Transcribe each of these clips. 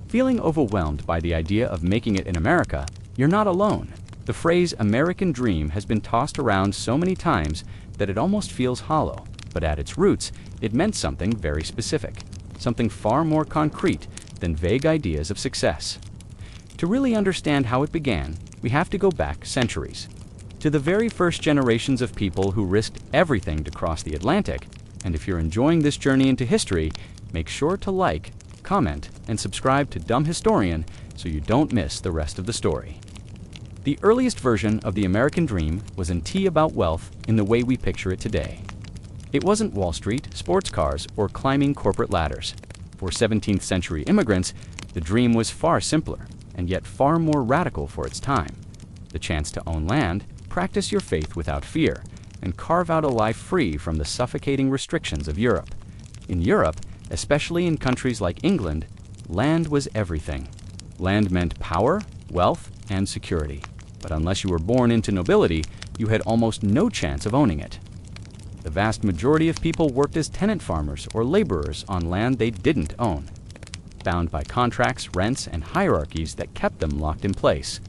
Feeling overwhelmed by the idea of making it in America? You're not alone. The phrase American dream has been tossed around so many times that it almost feels hollow, but at its roots, it meant something very specific, something far more concrete than vague ideas of success. To really understand how it began, we have to go back centuries, to the very first generations of people who risked everything to cross the Atlantic. And if you're enjoying this journey into history, make sure to like, comment, and subscribe to Dumb Historian so you don't miss the rest of the story. The earliest version of the American dream wasn't about wealth in the way we picture it today. It wasn't Wall Street, sports cars, or climbing corporate ladders. For 17th century immigrants, the dream was far simpler, and yet far more radical for its time. The chance to own land, practice your faith without fear, and carve out a life free from the suffocating restrictions of Europe. In Europe, especially in countries like England, land was everything. Land meant power, wealth, and security. But unless you were born into nobility, you had almost no chance of owning it. The vast majority of people worked as tenant farmers or laborers on land they didn't own, bound by contracts, rents, and hierarchies that kept them locked in place.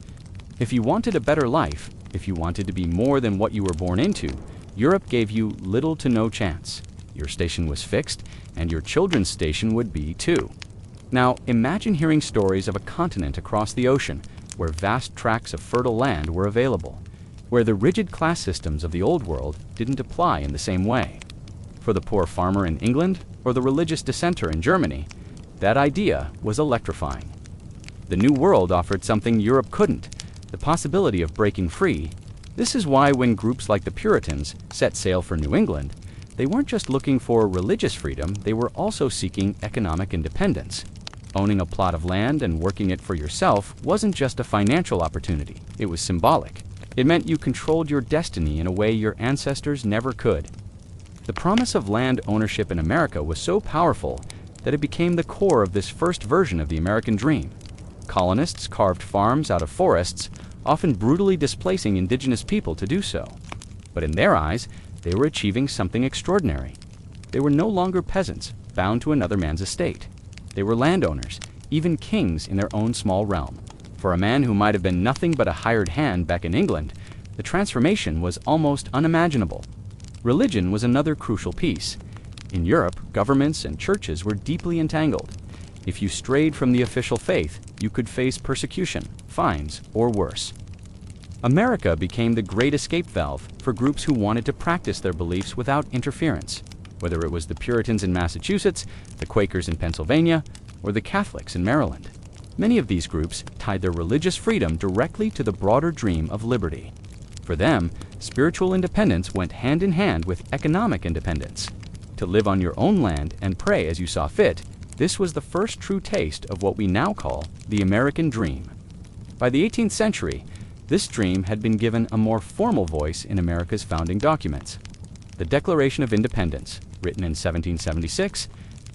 If you wanted a better life, if you wanted to be more than what you were born into, Europe gave you little to no chance. Your station was fixed, and your children's station would be too. Now, imagine hearing stories of a continent across the ocean where vast tracts of fertile land were available, where the rigid class systems of the Old World didn't apply in the same way. For the poor farmer in England or the religious dissenter in Germany, that idea was electrifying. The New World offered something Europe couldn't, the possibility of breaking free. This is why when groups like the Puritans set sail for New England, they weren't just looking for religious freedom, they were also seeking economic independence. Owning a plot of land and working it for yourself wasn't just a financial opportunity, it was symbolic. It meant you controlled your destiny in a way your ancestors never could. The promise of land ownership in America was so powerful that it became the core of this first version of the American dream. Colonists carved farms out of forests, often brutally displacing indigenous people to do so. But in their eyes, they were achieving something extraordinary. They were no longer peasants, bound to another man's estate. They were landowners, even kings in their own small realm. For a man who might have been nothing but a hired hand back in England, the transformation was almost unimaginable. Religion was another crucial piece. In Europe, governments and churches were deeply entangled. If you strayed from the official faith, you could face persecution, fines, or worse. America became the great escape valve for groups who wanted to practice their beliefs without interference, whether it was the Puritans in Massachusetts, the Quakers in Pennsylvania, or the Catholics in Maryland. Many of these groups tied their religious freedom directly to the broader dream of liberty. For them, spiritual independence went hand in hand with economic independence. To live on your own land and pray as you saw fit, this was the first true taste of what we now call the American dream. By the 18th century, this dream had been given a more formal voice in America's founding documents. The Declaration of Independence, written in 1776,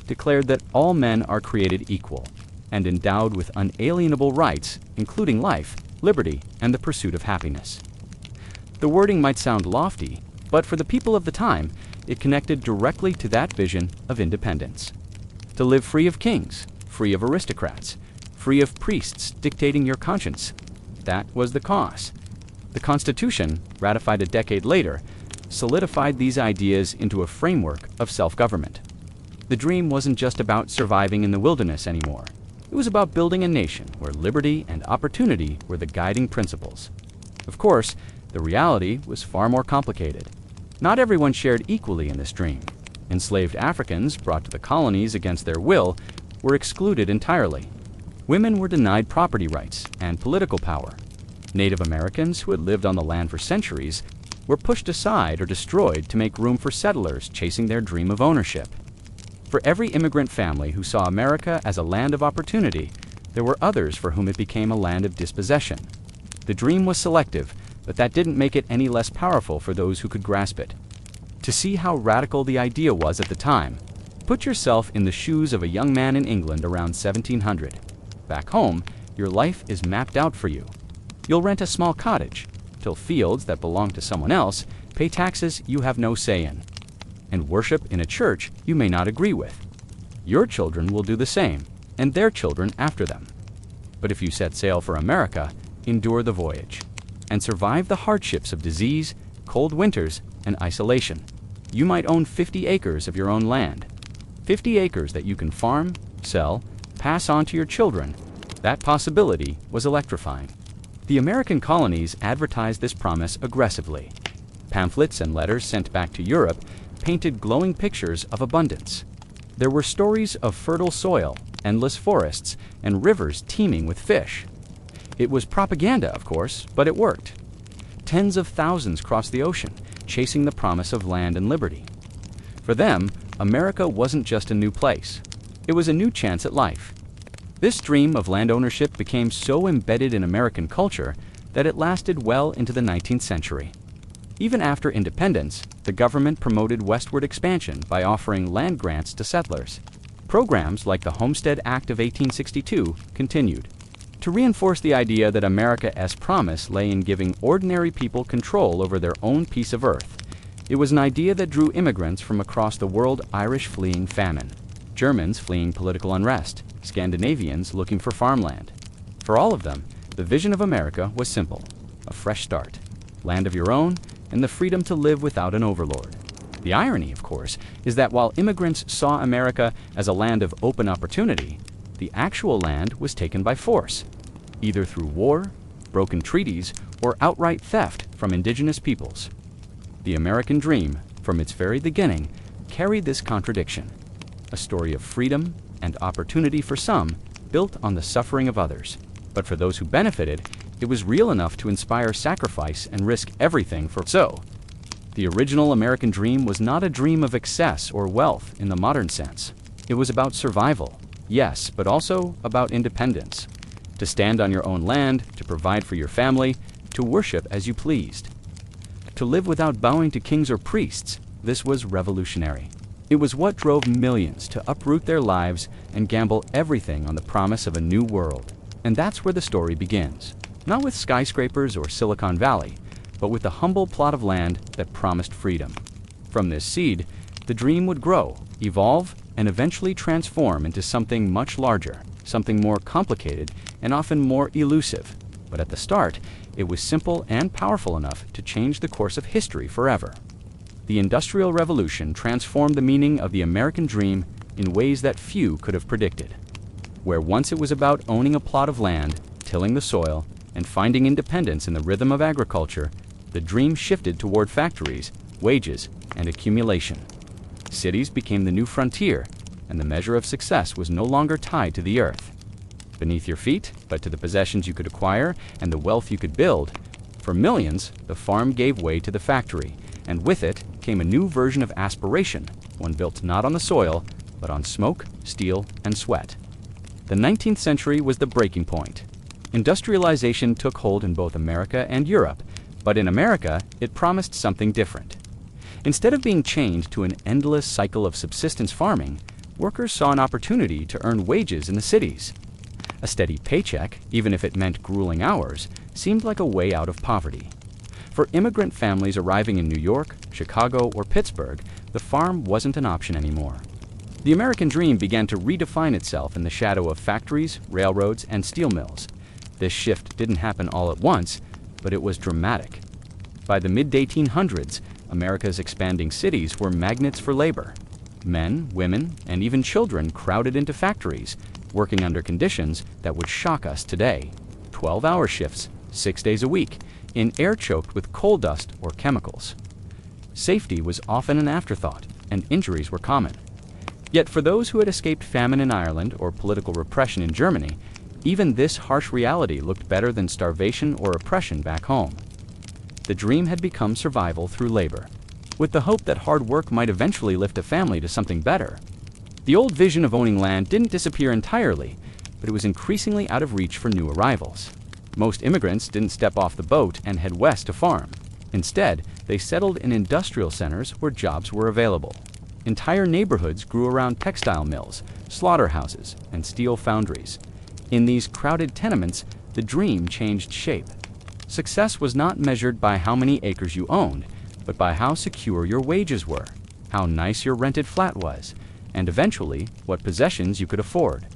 declared that all men are created equal and endowed with unalienable rights, including life, liberty, and the pursuit of happiness. The wording might sound lofty, but for the people of the time, it connected directly to that vision of independence. To live free of kings, free of aristocrats, free of priests dictating your conscience. That was the cause. The Constitution, ratified a decade later, solidified these ideas into a framework of self-government. The dream wasn't just about surviving in the wilderness anymore. It was about building a nation where liberty and opportunity were the guiding principles. Of course, the reality was far more complicated. Not everyone shared equally in this dream. Enslaved Africans, brought to the colonies against their will, were excluded entirely. Women were denied property rights and political power. Native Americans, who had lived on the land for centuries, were pushed aside or destroyed to make room for settlers chasing their dream of ownership. For every immigrant family who saw America as a land of opportunity, there were others for whom it became a land of dispossession. The dream was selective, but that didn't make it any less powerful for those who could grasp it. To see how radical the idea was at the time, put yourself in the shoes of a young man in England around 1700. Back home, your life is mapped out for you. You'll rent a small cottage, till fields that belong to someone else pay taxes you have no say in, and worship in a church you may not agree with. Your children will do the same, and their children after them. But if you set sail for America, endure the voyage and survive the hardships of disease, cold winters, and isolation. You might own 50 acres of your own land. 50 acres that you can farm, sell, pass on to your children. That possibility was electrifying. The American colonies advertised this promise aggressively. Pamphlets and letters sent back to Europe painted glowing pictures of abundance. There were stories of fertile soil, endless forests, and rivers teeming with fish. It was propaganda, of course, but it worked. Tens of thousands crossed the ocean, chasing the promise of land and liberty. For them, America wasn't just a new place. It was a new chance at life. This dream of land ownership became so embedded in American culture that it lasted well into the 19th century. Even after independence, the government promoted westward expansion by offering land grants to settlers. Programs like the Homestead Act of 1862 continued to reinforce the idea that America's promise lay in giving ordinary people control over their own piece of earth. It was an idea that drew immigrants from across the world: Irish fleeing famine, Germans fleeing political unrest, Scandinavians looking for farmland. For all of them, the vision of America was simple: a fresh start, land of your own, and the freedom to live without an overlord. The irony, of course, is that while immigrants saw America as a land of open opportunity, the actual land was taken by force, either through war, broken treaties, or outright theft from indigenous peoples. The American dream, from its very beginning, carried this contradiction: a story of freedom and opportunity for some, built on the suffering of others. But for those who benefited, it was real enough to inspire sacrifice and risk everything for so. The original American dream was not a dream of excess or wealth in the modern sense. It was about survival, yes, but also about independence. To stand on your own land, to provide for your family, to worship as you pleased. To live without bowing to kings or priests, this was revolutionary. It was what drove millions to uproot their lives and gamble everything on the promise of a new world. And that's where the story begins. Not with skyscrapers or Silicon Valley, but with the humble plot of land that promised freedom. From this seed, the dream would grow, evolve, and eventually transform into something much larger, something more complicated and often more elusive. But at the start, it was simple and powerful enough to change the course of history forever. The Industrial Revolution transformed the meaning of the American dream in ways that few could have predicted. Where once it was about owning a plot of land, tilling the soil, and finding independence in the rhythm of agriculture, the dream shifted toward factories, wages, and accumulation. Cities became the new frontier, and the measure of success was no longer tied to the earth beneath your feet, but to the possessions you could acquire and the wealth you could build. For millions, the farm gave way to the factory, and with it came a new version of aspiration, one built not on the soil, but on smoke, steel, and sweat. The 19th century was the breaking point. Industrialization took hold in both America and Europe, but in America, it promised something different. Instead of being chained to an endless cycle of subsistence farming, workers saw an opportunity to earn wages in the cities. A steady paycheck, even if it meant grueling hours, seemed like a way out of poverty. For immigrant families arriving in New York, Chicago, or Pittsburgh, the farm wasn't an option anymore. The American dream began to redefine itself in the shadow of factories, railroads, and steel mills. This shift didn't happen all at once, but it was dramatic. By the mid-1800s, America's expanding cities were magnets for labor. Men, women, and even children crowded into factories, working under conditions that would shock us today. 12-hour shifts, 6 days a week, in air choked with coal dust or chemicals. Safety was often an afterthought, and injuries were common. Yet for those who had escaped famine in Ireland or political repression in Germany, even this harsh reality looked better than starvation or oppression back home. The dream had become survival through labor, with the hope that hard work might eventually lift a family to something better. The old vision of owning land didn't disappear entirely, but it was increasingly out of reach for new arrivals. Most immigrants didn't step off the boat and head west to farm. Instead, they settled in industrial centers where jobs were available. Entire neighborhoods grew around textile mills, slaughterhouses, and steel foundries. In these crowded tenements, the dream changed shape. Success was not measured by how many acres you owned, but by how secure your wages were, how nice your rented flat was, and eventually what possessions you could afford.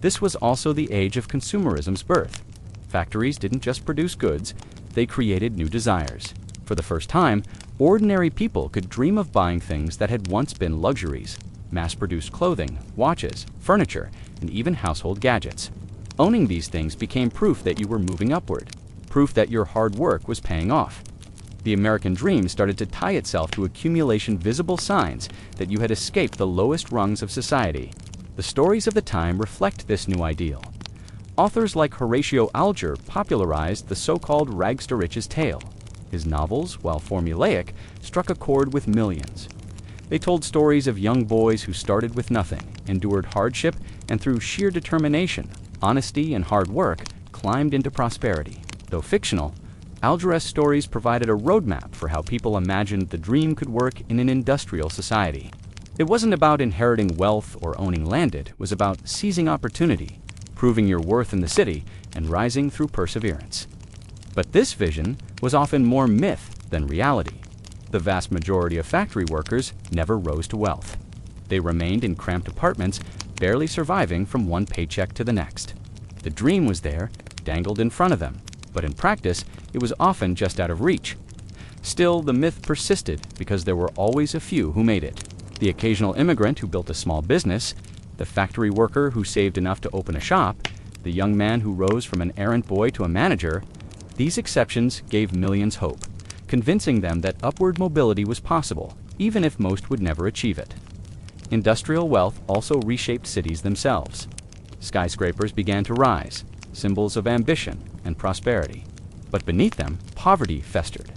This was also the age of consumerism's birth. Factories didn't just produce goods, they created new desires. For the first time, ordinary people could dream of buying things that had once been luxuries: mass-produced clothing, watches, furniture, and even household gadgets. Owning these things became proof that you were moving upward, proof that your hard work was paying off. The American dream started to tie itself to accumulation, visible signs that you had escaped the lowest rungs of society. The stories of the time reflect this new ideal. Authors like Horatio Alger popularized the so-called rags-to-riches tale. His novels, while formulaic, struck a chord with millions. They told stories of young boys who started with nothing, endured hardship, and through sheer determination, honesty, and hard work, climbed into prosperity. Though fictional, Alger's stories provided a roadmap for how people imagined the dream could work in an industrial society. It wasn't about inheriting wealth or owning land, it was about seizing opportunity, proving your worth in the city, and rising through perseverance. But this vision was often more myth than reality. The vast majority of factory workers never rose to wealth. They remained in cramped apartments, barely surviving from one paycheck to the next. The dream was there, dangled in front of them, but in practice, it was often just out of reach. Still, the myth persisted because there were always a few who made it. The occasional immigrant who built a small business, the factory worker who saved enough to open a shop, the young man who rose from an errand boy to a manager. These exceptions gave millions hope, convincing them that upward mobility was possible, even if most would never achieve it. Industrial wealth also reshaped cities themselves. Skyscrapers began to rise, symbols of ambition and prosperity. But beneath them, poverty festered.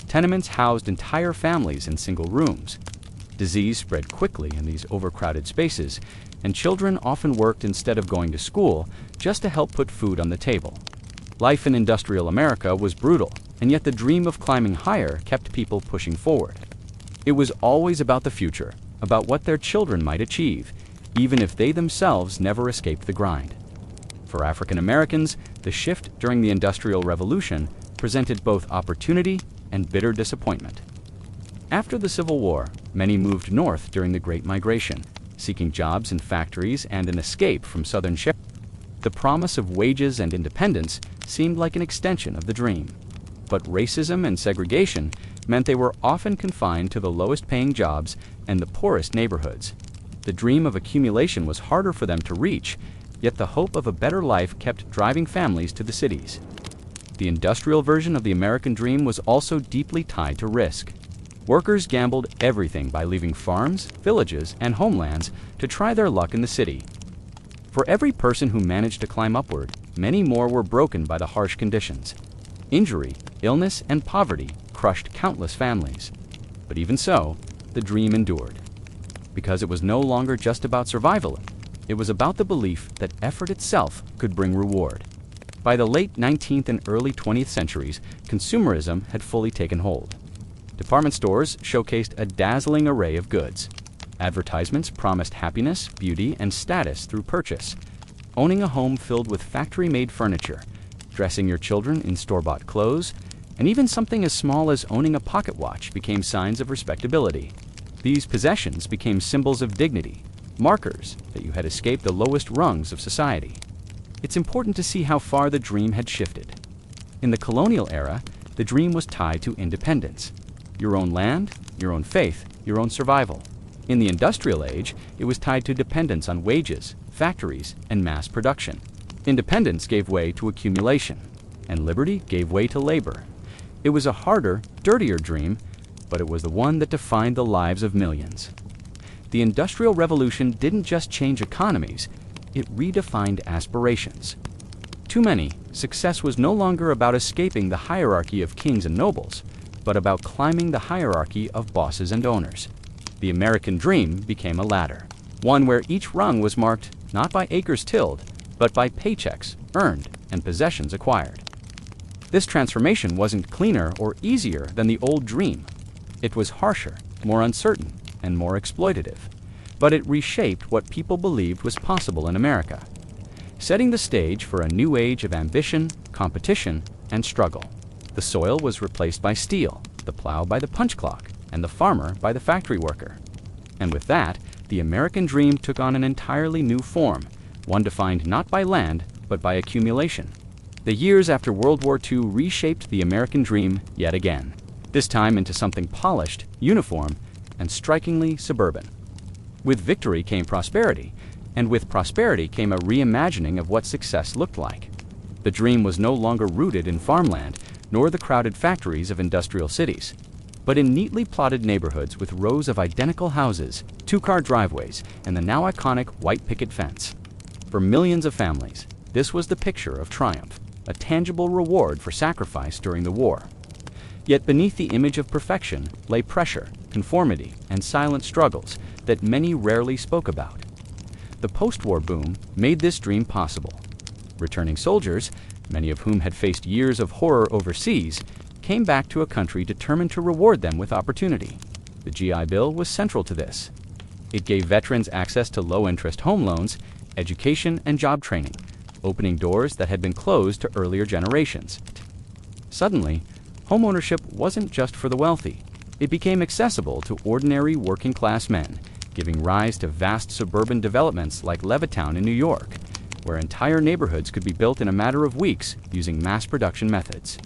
Tenements housed entire families in single rooms. Disease spread quickly in these overcrowded spaces, and children often worked instead of going to school just to help put food on the table. Life in industrial America was brutal, and yet the dream of climbing higher kept people pushing forward. It was always about the future, about what their children might achieve, even if they themselves never escaped the grind. For African Americans, the shift during the Industrial Revolution presented both opportunity and bitter disappointment. After the Civil War, many moved north during the Great Migration, seeking jobs in factories and an escape from southern shepherds. The promise of wages and independence seemed like an extension of the dream. But racism and segregation meant they were often confined to the lowest-paying jobs and the poorest neighborhoods. The dream of accumulation was harder for them to reach, yet the hope of a better life kept driving families to the cities. The industrial version of the American dream was also deeply tied to risk. Workers gambled everything by leaving farms, villages, and homelands to try their luck in the city. For every person who managed to climb upward, many more were broken by the harsh conditions. Injury, illness, and poverty crushed countless families. But even so, the dream endured. Because it was no longer just about survival, it was about the belief that effort itself could bring reward. By the late 19th and early 20th centuries, consumerism had fully taken hold. Department stores showcased a dazzling array of goods. Advertisements promised happiness, beauty, and status through purchase. Owning a home filled with factory-made furniture, dressing your children in store-bought clothes, and even something as small as owning a pocket watch became signs of respectability. These possessions became symbols of dignity, markers that you had escaped the lowest rungs of society. It's important to see how far the dream had shifted. In the colonial era, the dream was tied to independence. Your own land, your own faith, your own survival. In the industrial age, it was tied to dependence on wages, factories, and mass production. Independence gave way to accumulation, and liberty gave way to labor. It was a harder, dirtier dream, but it was the one that defined the lives of millions. The Industrial Revolution didn't just change economies, it redefined aspirations. To many, success was no longer about escaping the hierarchy of kings and nobles, but about climbing the hierarchy of bosses and owners. The American dream became a ladder, one where each rung was marked not by acres tilled, but by paychecks earned and possessions acquired. This transformation wasn't cleaner or easier than the old dream. It was harsher, more uncertain, and more exploitative. But it reshaped what people believed was possible in America, setting the stage for a new age of ambition, competition, and struggle. The soil was replaced by steel, the plow by the punch clock, and the farmer by the factory worker. And with that, the American dream took on an entirely new form, one defined not by land, but by accumulation. The years after World War II reshaped the American dream yet again, this time into something polished, uniform, and strikingly suburban. With victory came prosperity, and with prosperity came a reimagining of what success looked like. The dream was no longer rooted in farmland, nor the crowded factories of industrial cities, but in neatly plotted neighborhoods with rows of identical houses, two-car driveways, and the now iconic white picket fence. For millions of families, this was the picture of triumph, a tangible reward for sacrifice during the war. Yet beneath the image of perfection lay pressure, conformity, and silent struggles that many rarely spoke about. The post-war boom made this dream possible. Returning soldiers, many of whom had faced years of horror overseas, came back to a country determined to reward them with opportunity. The GI Bill was central to this. It gave veterans access to low-interest home loans, education, and job training, opening doors that had been closed to earlier generations. Suddenly, homeownership wasn't just for the wealthy. It became accessible to ordinary working-class men, giving rise to vast suburban developments like Levittown in New York, where entire neighborhoods could be built in a matter of weeks using mass production methods.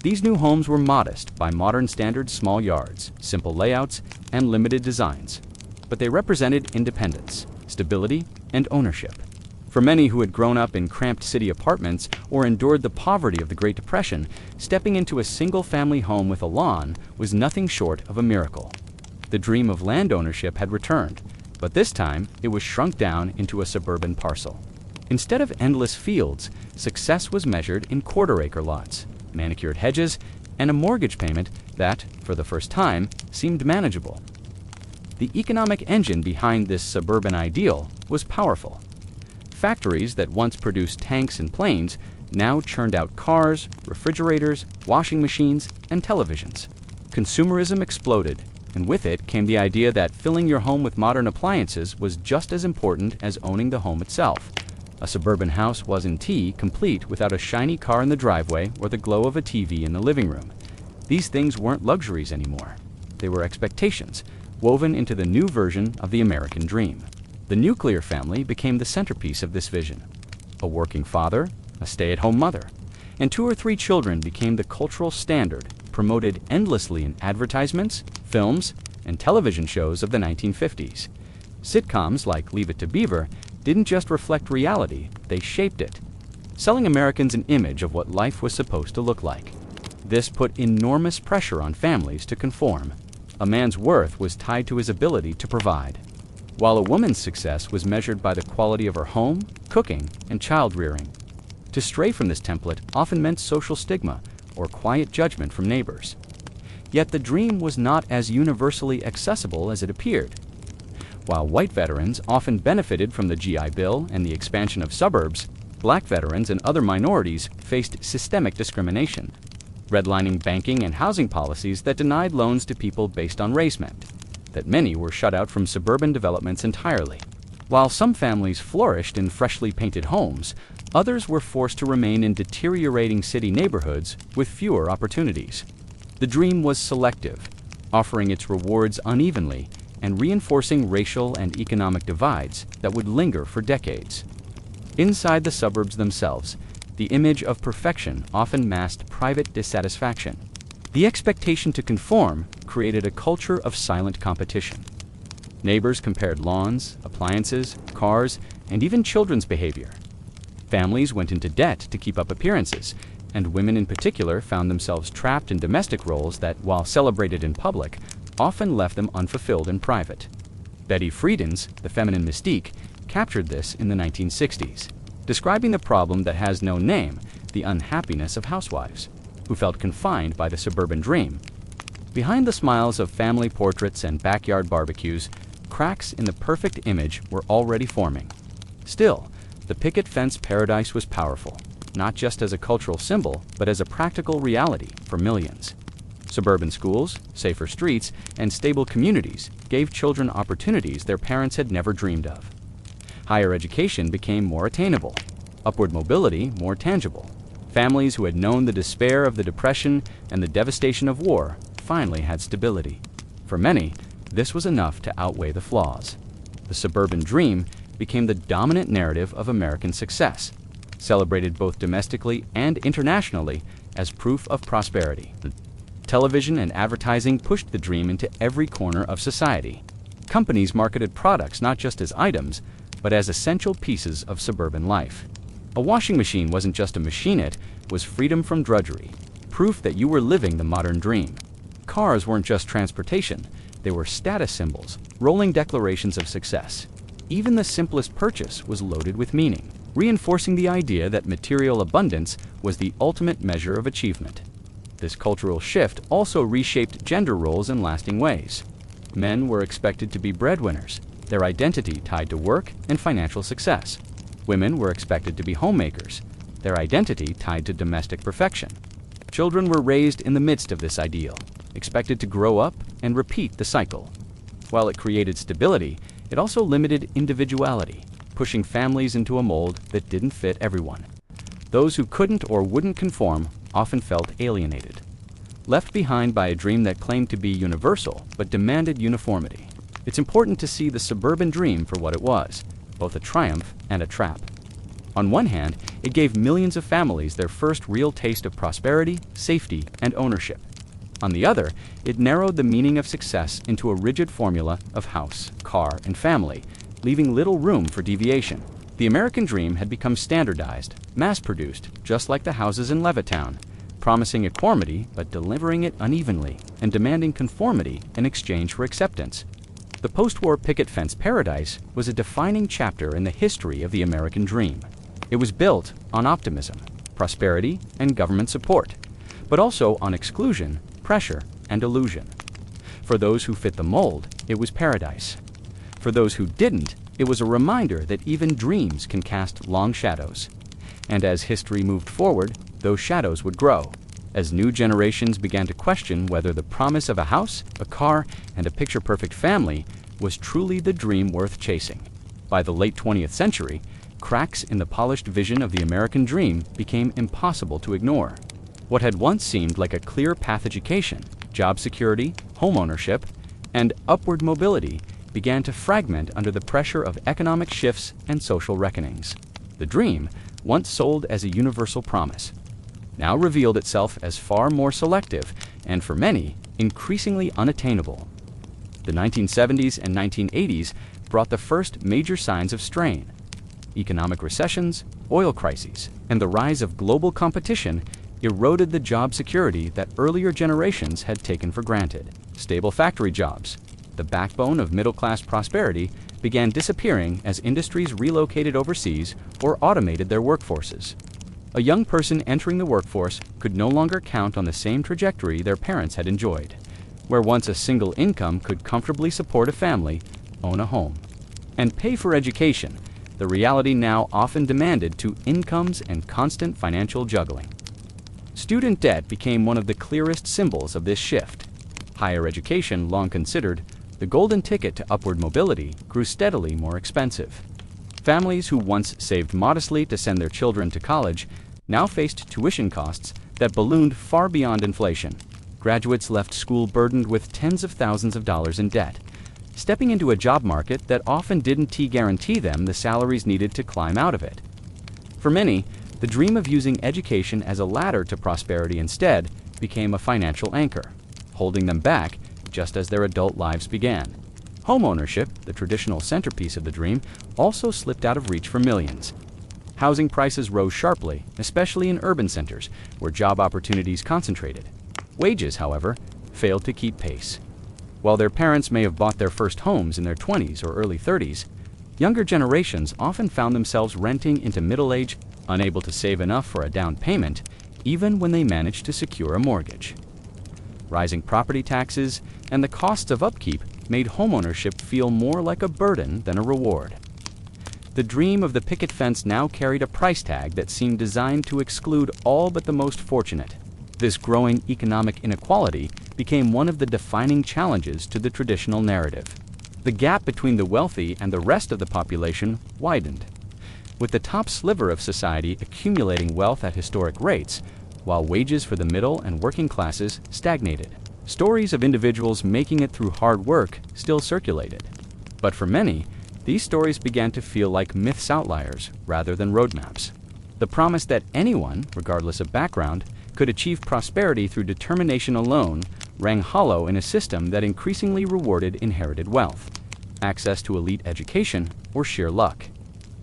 These new homes were modest by modern standards, small yards, simple layouts, and limited designs, but they represented independence, stability, and ownership. For many who had grown up in cramped city apartments or endured the poverty of the Great Depression, stepping into a single-family home with a lawn was nothing short of a miracle. The dream of land ownership had returned, but this time it was shrunk down into a suburban parcel. Instead of endless fields, success was measured in quarter-acre lots, manicured hedges, and a mortgage payment that, for the first time, seemed manageable. The economic engine behind this suburban ideal was powerful. Factories that once produced tanks and planes now churned out cars, refrigerators, washing machines, and televisions. Consumerism exploded, and with it came the idea that filling your home with modern appliances was just as important as owning the home itself. A suburban house wasn't complete without a shiny car in the driveway or the glow of a TV in the living room. These things weren't luxuries anymore. They were expectations, woven into the new version of the American dream. The nuclear family became the centerpiece of this vision. A working father, a stay-at-home mother, and 2 or 3 children became the cultural standard, promoted endlessly in advertisements, films, and television shows of the 1950s. Sitcoms like Leave It to Beaver didn't just reflect reality, they shaped it, selling Americans an image of what life was supposed to look like. This put enormous pressure on families to conform. A man's worth was tied to his ability to provide, while a woman's success was measured by the quality of her home, cooking, and child-rearing. To stray from this template often meant social stigma or quiet judgment from neighbors. Yet the dream was not as universally accessible as it appeared. While white veterans often benefited from the GI Bill and the expansion of suburbs, black veterans and other minorities faced systemic discrimination, redlining banking and housing policies that denied loans to people based on race meant that many were shut out from suburban developments entirely. While some families flourished in freshly painted homes, others were forced to remain in deteriorating city neighborhoods with fewer opportunities. The dream was selective, offering its rewards unevenly and reinforcing racial and economic divides that would linger for decades. Inside the suburbs themselves, the image of perfection often masked private dissatisfaction. The expectation to conform created a culture of silent competition. Neighbors compared lawns, appliances, cars, and even children's behavior. Families went into debt to keep up appearances, and women in particular found themselves trapped in domestic roles that, while celebrated in public, often left them unfulfilled in private. Betty Friedan's The Feminine Mystique captured this in the 1960s, describing the problem that has no name, the unhappiness of housewives, who felt confined by the suburban dream. Behind the smiles of family portraits and backyard barbecues, cracks in the perfect image were already forming. Still, the picket fence paradise was powerful, not just as a cultural symbol, but as a practical reality for millions. Suburban schools, safer streets, and stable communities gave children opportunities their parents had never dreamed of. Higher education became more attainable, upward mobility more tangible. Families who had known the despair of the Depression and the devastation of war finally had stability. For many, this was enough to outweigh the flaws. The suburban dream became the dominant narrative of American success, celebrated both domestically and internationally as proof of prosperity. Television and advertising pushed the dream into every corner of society. Companies marketed products not just as items, but as essential pieces of suburban life. A washing machine wasn't just a machine, it was freedom from drudgery, proof that you were living the modern dream. Cars weren't just transportation, they were status symbols, rolling declarations of success. Even the simplest purchase was loaded with meaning, reinforcing the idea that material abundance was the ultimate measure of achievement. This cultural shift also reshaped gender roles in lasting ways. Men were expected to be breadwinners, their identity tied to work and financial success. Women were expected to be homemakers, their identity tied to domestic perfection. Children were raised in the midst of this ideal, expected to grow up and repeat the cycle. While it created stability, it also limited individuality, pushing families into a mold that didn't fit everyone. Those who couldn't or wouldn't conform often felt alienated, left behind by a dream that claimed to be universal but demanded uniformity. It's important to see the suburban dream for what it was, both a triumph and a trap. On one hand, it gave millions of families their first real taste of prosperity, safety, and ownership. On the other, it narrowed the meaning of success into a rigid formula of house, car, and family, leaving little room for deviation. The American dream had become standardized, mass-produced, just like the houses in Levittown, promising equality but delivering it unevenly, and demanding conformity in exchange for acceptance. The post-war picket fence paradise was a defining chapter in the history of the American dream. It was built on optimism, prosperity, and government support, but also on exclusion, pressure, and illusion. For those who fit the mold, it was paradise. For those who didn't, it was a reminder that even dreams can cast long shadows. And as history moved forward, those shadows would grow, as new generations began to question whether the promise of a house, a car, and a picture-perfect family was truly the dream worth chasing. By the late 20th century, cracks in the polished vision of the American dream became impossible to ignore. What had once seemed like a clear path education, job security, homeownership, and upward mobility began to fragment under the pressure of economic shifts and social reckonings. The dream, once sold as a universal promise, now revealed itself as far more selective and, for many, increasingly unattainable. The 1970s and 1980s brought the first major signs of strain. Economic recessions, oil crises, and the rise of global competition eroded the job security that earlier generations had taken for granted. Stable factory jobs, the backbone of middle-class prosperity, began disappearing as industries relocated overseas or automated their workforces. A young person entering the workforce could no longer count on the same trajectory their parents had enjoyed, where once a single income could comfortably support a family, own a home, and pay for education. The reality now often demanded two incomes and constant financial juggling. Student debt became one of the clearest symbols of this shift. Higher education, long considered the golden ticket to upward mobility, grew steadily more expensive. Families who once saved modestly to send their children to college now faced tuition costs that ballooned far beyond inflation. Graduates left school burdened with tens of thousands of dollars in debt, stepping into a job market that often didn't guarantee them the salaries needed to climb out of it. For many, the dream of using education as a ladder to prosperity instead became a financial anchor, holding them back just as their adult lives began. Homeownership, the traditional centerpiece of the dream, also slipped out of reach for millions. Housing prices rose sharply, especially in urban centers, where job opportunities concentrated. Wages, however, failed to keep pace. While their parents may have bought their first homes in their 20s or early 30s, younger generations often found themselves renting into middle age, unable to save enough for a down payment, even when they managed to secure a mortgage. Rising property taxes and the costs of upkeep made homeownership feel more like a burden than a reward. The dream of the picket fence now carried a price tag that seemed designed to exclude all but the most fortunate. This growing economic inequality became one of the defining challenges to the traditional narrative. The gap between the wealthy and the rest of the population widened, with the top sliver of society accumulating wealth at historic rates, while wages for the middle and working classes stagnated. Stories of individuals making it through hard work still circulated, but for many, these stories began to feel like myths outliers rather than roadmaps. The promise that anyone, regardless of background, could achieve prosperity through determination alone rang hollow in a system that increasingly rewarded inherited wealth, access to elite education, or sheer luck.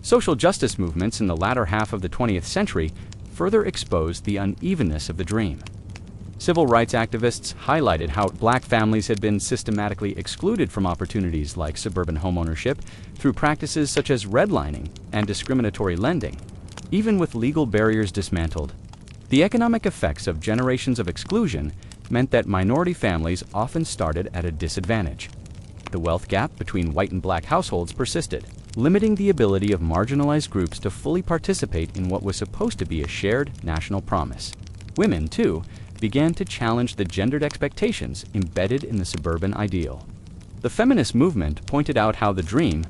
Social justice movements in the latter half of the 20th century further exposed the unevenness of the dream. Civil rights activists highlighted how black families had been systematically excluded from opportunities like suburban homeownership through practices such as redlining and discriminatory lending. Even with legal barriers dismantled, the economic effects of generations of exclusion meant that minority families often started at a disadvantage. The wealth gap between white and black households persisted, limiting the ability of marginalized groups to fully participate in what was supposed to be a shared national promise. Women, too, began to challenge the gendered expectations embedded in the suburban ideal. The feminist movement pointed out how the dream's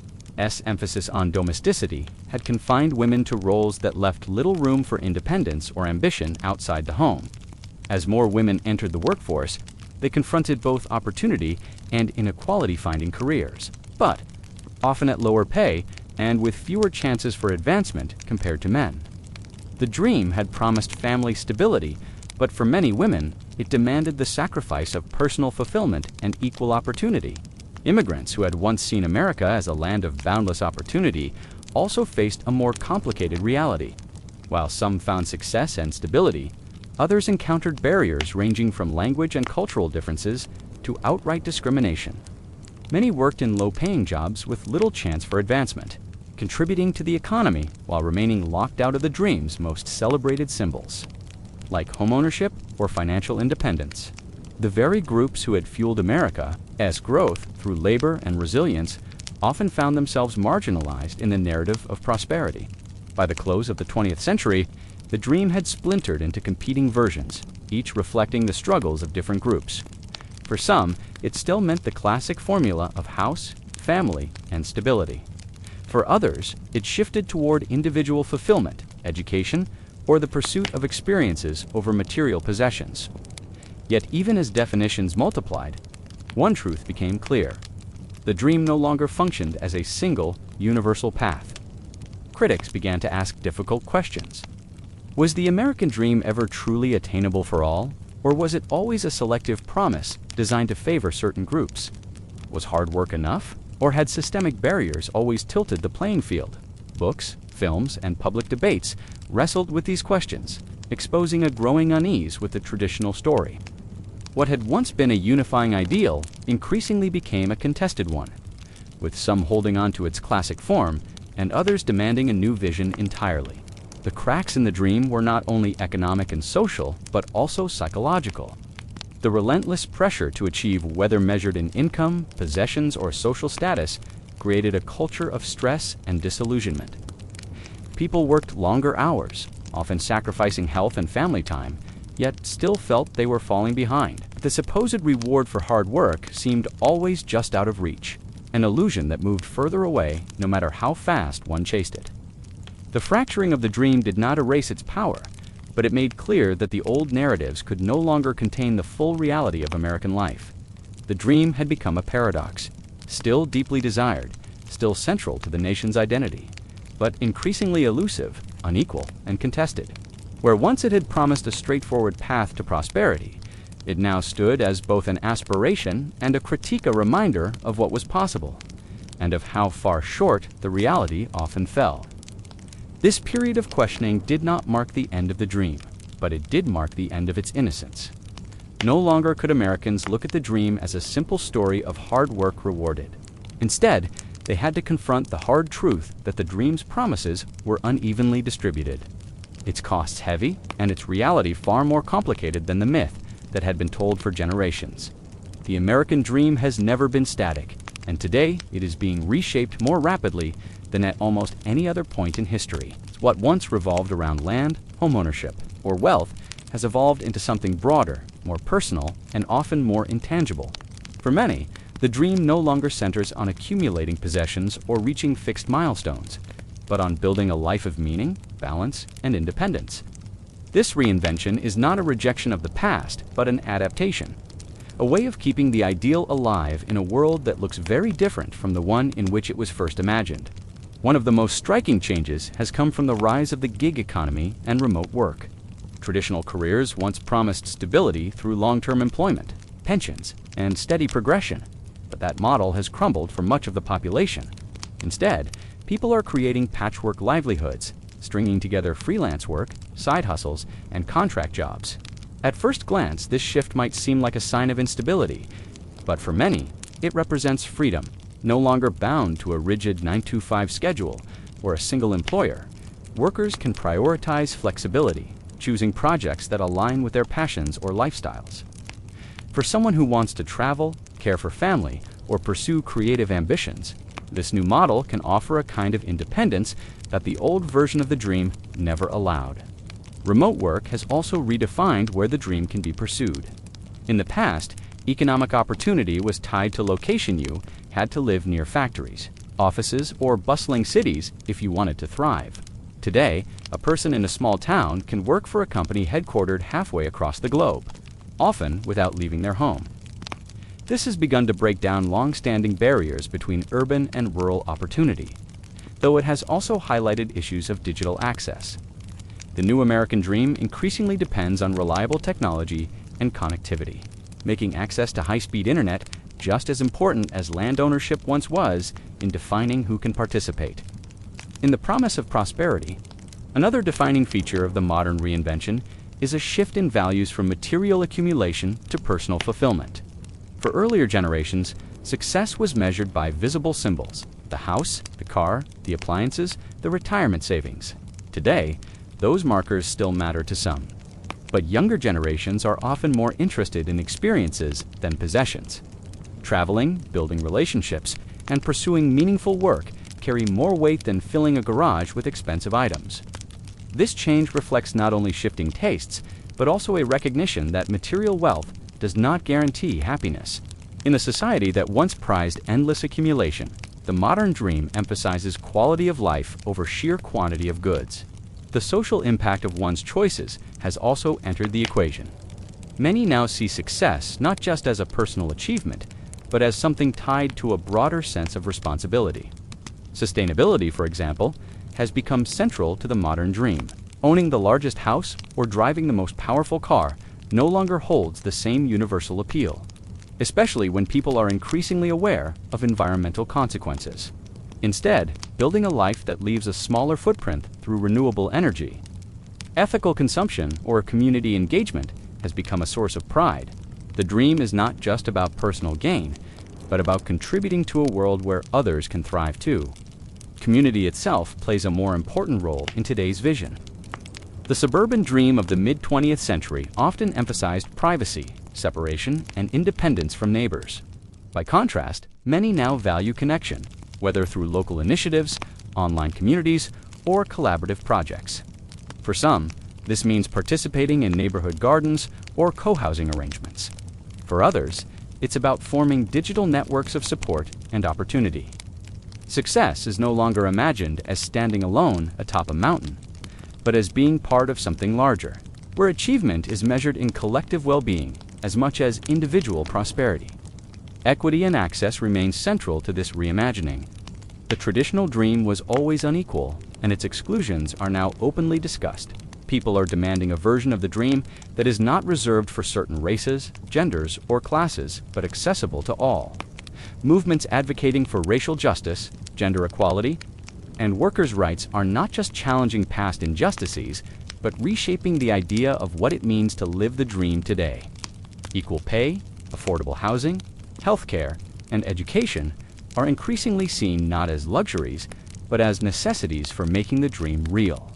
emphasis on domesticity had confined women to roles that left little room for independence or ambition outside the home. As more women entered the workforce, they confronted both opportunity and inequality-finding careers, but often at lower pay and with fewer chances for advancement compared to men. The dream had promised family stability, but for many women, it demanded the sacrifice of personal fulfillment and equal opportunity. Immigrants who had once seen America as a land of boundless opportunity also faced a more complicated reality. While some found success and stability, others encountered barriers ranging from language and cultural differences to outright discrimination. Many worked in low-paying jobs with little chance for advancement, contributing to the economy while remaining locked out of the dream's most celebrated symbols, like homeownership or financial independence. The very groups who had fueled America's growth through labor and resilience often found themselves marginalized in the narrative of prosperity. By the close of the 20th century, the dream had splintered into competing versions, each reflecting the struggles of different groups. For some, it still meant the classic formula of house, family, and stability. For others, it shifted toward individual fulfillment, education, or the pursuit of experiences over material possessions. Yet even as definitions multiplied, one truth became clear. The dream no longer functioned as a single, universal path. Critics began to ask difficult questions. Was the American dream ever truly attainable for all, or was it always a selective promise designed to favor certain groups? Was hard work enough, or had systemic barriers always tilted the playing field? Books, films, and public debates wrestled with these questions, exposing a growing unease with the traditional story. What had once been a unifying ideal increasingly became a contested one, with some holding on to its classic form and others demanding a new vision entirely. The cracks in the dream were not only economic and social, but also psychological. The relentless pressure to achieve, whether measured in income, possessions, or social status, created a culture of stress and disillusionment. People worked longer hours, often sacrificing health and family time, yet still felt they were falling behind. The supposed reward for hard work seemed always just out of reach, an illusion that moved further away no matter how fast one chased it. The fracturing of the dream did not erase its power, but it made clear that the old narratives could no longer contain the full reality of American life. The dream had become a paradox, still deeply desired, still central to the nation's identity, but increasingly elusive, unequal, and contested. Where once it had promised a straightforward path to prosperity, it now stood as both an aspiration and a critique, a reminder of what was possible, and of how far short the reality often fell. This period of questioning did not mark the end of the dream, but it did mark the end of its innocence. No longer could Americans look at the dream as a simple story of hard work rewarded. Instead, they had to confront the hard truth that the dream's promises were unevenly distributed, its costs heavy, and its reality far more complicated than the myth that had been told for generations. The American dream has never been static, and today it is being reshaped more rapidly than at almost any other point in history. What once revolved around land, homeownership, or wealth has evolved into something broader, more personal, and often more intangible. For many, the dream no longer centers on accumulating possessions or reaching fixed milestones, but on building a life of meaning, balance, and independence. This reinvention is not a rejection of the past, but an adaptation. a way of keeping the ideal alive in a world that looks very different from the one in which it was first imagined. One of the most striking changes has come from the rise of the gig economy and remote work. Traditional careers once promised stability through long-term employment, pensions, and steady progression, but that model has crumbled for much of the population. Instead, people are creating patchwork livelihoods, stringing together freelance work, side hustles, and contract jobs. At first glance, this shift might seem like a sign of instability, but for many, it represents freedom, no longer bound to a rigid 9-to-5 schedule or a single employer. Workers can prioritize flexibility, choosing projects that align with their passions or lifestyles. For someone who wants to travel, care for family, or pursue creative ambitions, this new model can offer a kind of independence that the old version of the dream never allowed. Remote work has also redefined where the dream can be pursued. In the past, economic opportunity was tied to location. You had to live near factories, offices, or bustling cities if you wanted to thrive. Today, a person in a small town can work for a company headquartered halfway across the globe, often without leaving their home. This has begun to break down long-standing barriers between urban and rural opportunity, though it has also highlighted issues of digital access. The new American dream increasingly depends on reliable technology and connectivity, making access to high-speed internet just as important as land ownership once was in defining who can participate. In the promise of prosperity, another defining feature of the modern reinvention is a shift in values from material accumulation to personal fulfillment. For earlier generations, success was measured by visible symbols: the house, the car, the appliances, the retirement savings. Today, those markers still matter to some. But younger generations are often more interested in experiences than possessions. Traveling, building relationships, and pursuing meaningful work carry more weight than filling a garage with expensive items. This change reflects not only shifting tastes, but also a recognition that material wealth does not guarantee happiness. In a society that once prized endless accumulation, the modern dream emphasizes quality of life over sheer quantity of goods. The social impact of one's choices has also entered the equation. Many now see success not just as a personal achievement, but as something tied to a broader sense of responsibility. Sustainability, for example, has become central to the modern dream. Owning the largest house or driving the most powerful car no longer holds the same universal appeal, especially when people are increasingly aware of environmental consequences. Instead, building a life that leaves a smaller footprint through renewable energy, ethical consumption, or community engagement has become a source of pride. The dream is not just about personal gain, but about contributing to a world where others can thrive too. Community itself plays a more important role in today's vision. The suburban dream of the mid-20th century often emphasized privacy, separation, and independence from neighbors. By contrast, many now value connection, whether through local initiatives, online communities, or collaborative projects. For some, this means participating in neighborhood gardens or co-housing arrangements. For others, it's about forming digital networks of support and opportunity. Success is no longer imagined as standing alone atop a mountain, but as being part of something larger, where achievement is measured in collective well-being as much as individual prosperity. Equity and access remain central to this reimagining. The traditional dream was always unequal, and its exclusions are now openly discussed. People are demanding a version of the dream that is not reserved for certain races, genders, or classes, but accessible to all. Movements advocating for racial justice, gender equality, and workers' rights are not just challenging past injustices, but reshaping the idea of what it means to live the dream today. Equal pay, affordable housing, healthcare, and education are increasingly seen not as luxuries, but as necessities for making the dream real.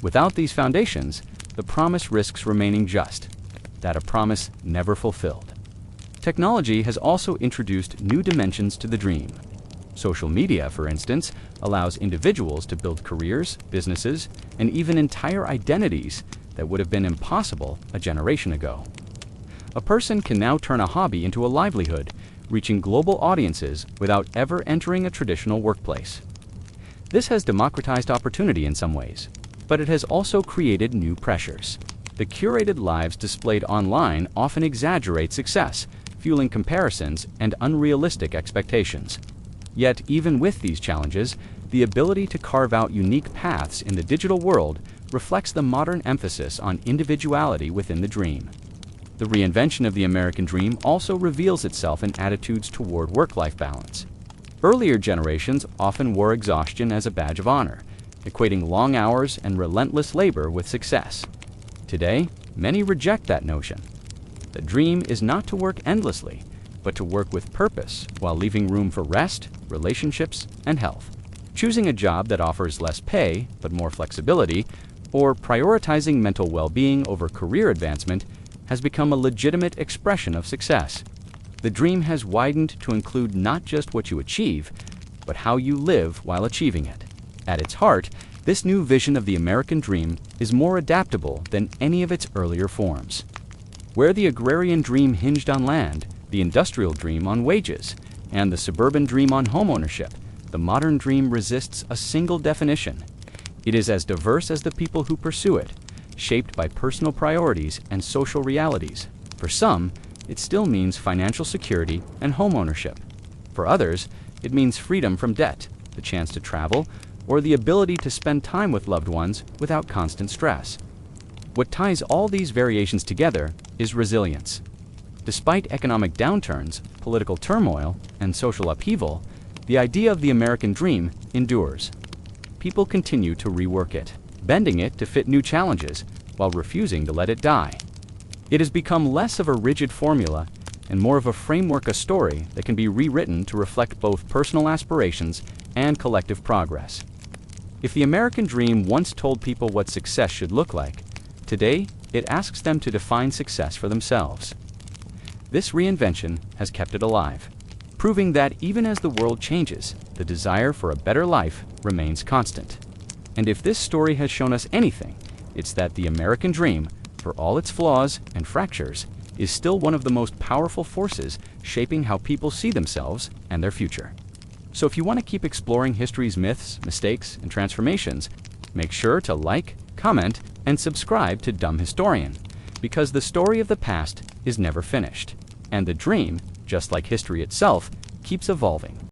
Without these foundations, the promise risks remaining just that, a promise never fulfilled. Technology has also introduced new dimensions to the dream. Social media, for instance, allows individuals to build careers, businesses, and even entire identities that would have been impossible a generation ago. A person can now turn a hobby into a livelihood, reaching global audiences without ever entering a traditional workplace. This has democratized opportunity in some ways, but it has also created new pressures. The curated lives displayed online often exaggerate success, fueling comparisons and unrealistic expectations. Yet, even with these challenges, the ability to carve out unique paths in the digital world reflects the modern emphasis on individuality within the dream. The reinvention of the American dream also reveals itself in attitudes toward work-life balance. Earlier generations often wore exhaustion as a badge of honor, equating long hours and relentless labor with success. Today, many reject that notion. The dream is not to work endlessly, but to work with purpose while leaving room for rest, relationships, and health. Choosing a job that offers less pay but more flexibility, or prioritizing mental well-being over career advancement, has become a legitimate expression of success. The dream has widened to include not just what you achieve, but how you live while achieving it. At its heart, this new vision of the American dream is more adaptable than any of its earlier forms. Where the agrarian dream hinged on land, the industrial dream on wages, and the suburban dream on homeownership, the modern dream resists a single definition. It is as diverse as the people who pursue it, shaped by personal priorities and social realities. For some, it still means financial security and homeownership. For others, it means freedom from debt, the chance to travel, or the ability to spend time with loved ones without constant stress. What ties all these variations together is resilience. Despite economic downturns, political turmoil, and social upheaval, the idea of the American dream endures. People continue to rework it, bending it to fit new challenges while refusing to let it die. It has become less of a rigid formula and more of a framework, a story that can be rewritten to reflect both personal aspirations and collective progress. If the American dream once told people what success should look like, today it asks them to define success for themselves. This reinvention has kept it alive, proving that even as the world changes, the desire for a better life remains constant. And if this story has shown us anything, it's that the American dream, for all its flaws and fractures, is still one of the most powerful forces shaping how people see themselves and their future. So if you want to keep exploring history's myths, mistakes, and transformations, make sure to like, comment, and subscribe to Dumb Historian, because the story of the past is never finished, and the dream, just like history itself, keeps evolving.